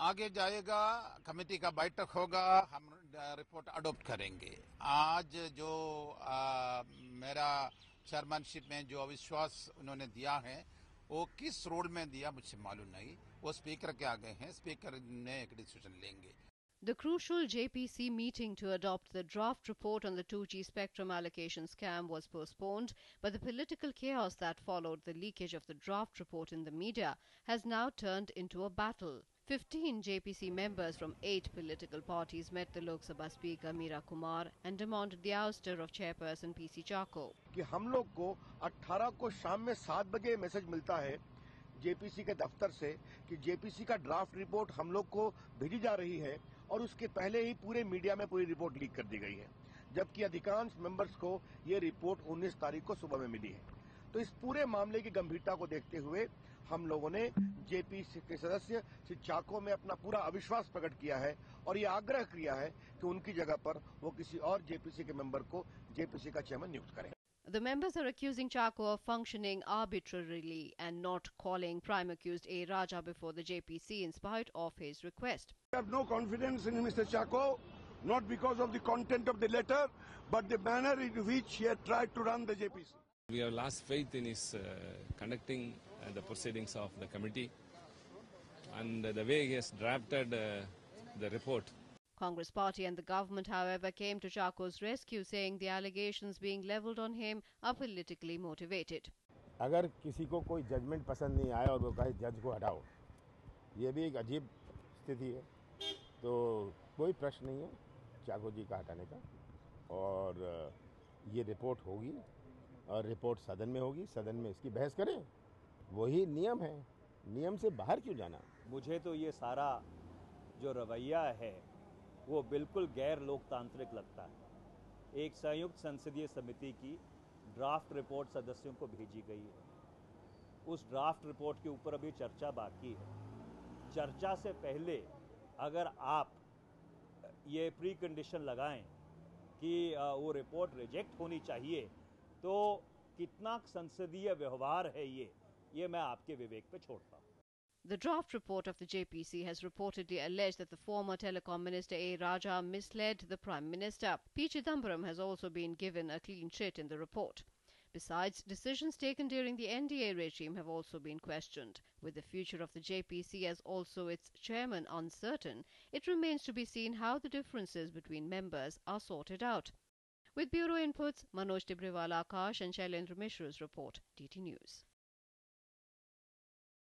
आगे जाएगा, कमेटी का बैठक होगा, हम रिपोर्ट अडॉप्ट करेंगे। आज जो मेरा चेयरमैनशिप में जो अविश्वास उन्होंने दिया है, वो किस रोड में दिया मुझे मालूम नहीं। वो स्पीकर के आगे हैं, स्पीकर ने एक डिसीजन लेंगे। The crucial JPC meeting to adopt the draft report on the 2G spectrum allocation scam was postponed, but the political chaos that followed the leakage of the draft report in the media has now turned into a battle. 15 JPC members from 8 political parties met the Lok Sabha Speaker Meera Kumar and demanded the ouster of Chairperson PC Chacko. कि हम लोग को 18 को शाम में 7 बजे message मिलता है जेपीसी के दफ्तर से कि जेपीसी का ड्राफ्ट रिपोर्ट हम लोग को भेजी जा रही है और उसके पहले ही पूरे मीडिया में पूरी रिपोर्ट लीक कर दी गई है, जबकि अधिकांश मेंबर्स को ये रिपोर्ट 19 तारीख को सुबह में मिली है। तो इस पूरे मामले की गंभीरता को देखते हुए हम लोगों ने जेपीसी के सदस्य श्री चाको में अपना पूरा अविश्वास प्रकट किया है और ये आग्रह किया है कि उनकी जगह पर वो किसी और जेपीसी के मेंबर को जेपीसी का चेयरमैन नियुक्त करें। The members are accusing Chacko of functioning arbitrarily and not calling prime accused A. Raja before the JPC in spite of his request. We have no confidence in Mr. Chacko, not because of the content of the letter, but the manner in which he had tried to run the JPC. We have lost faith in his conducting the proceedings of the committee and the way he has drafted the report. Congress party and the government, however, came to Chacko's rescue, saying the allegations being levelled on him are politically motivated. अगर किसी को कोई judgement पसंद नहीं आया और वो कहे जज को हटाओ, ये भी एक अजीब स्थिति है। तो कोई प्रश्न नहीं है चाको जी का हटाने का, और ये रिपोर्ट होगी और रिपोर्ट सदन में होगी, सदन में इसकी बहस करें, वही नियम है। नियम से बाहर क्यों जाना? मुझे तो ये सारा जो रवैया है वो बिल्कुल गैर लोकतांत्रिक लगता है। एक संयुक्त संसदीय समिति की ड्राफ्ट रिपोर्ट सदस्यों को भेजी गई है। उस ड्राफ्ट रिपोर्ट के ऊपर अभी चर्चा बाकी है। चर्चा से पहले अगर आप ये प्री कंडीशन लगाएं कि वो रिपोर्ट रिजेक्ट होनी चाहिए, तो कितना संसदीय व्यवहार है ये मैं आपके विवेक पे छोड़ता हूँ। The draft report of the JPC has reportedly alleged that the former telecom minister A. Raja misled the Prime Minister. P. Chidambaram has also been given a clean sheet in the report. Besides, decisions taken during the NDA regime have also been questioned. With the future of the JPC as also its chairman uncertain, it remains to be seen how the differences between members are sorted out. With Bureau Inputs, Manoj Tibriwala Akash and Shailendra Mishra's report, DT News.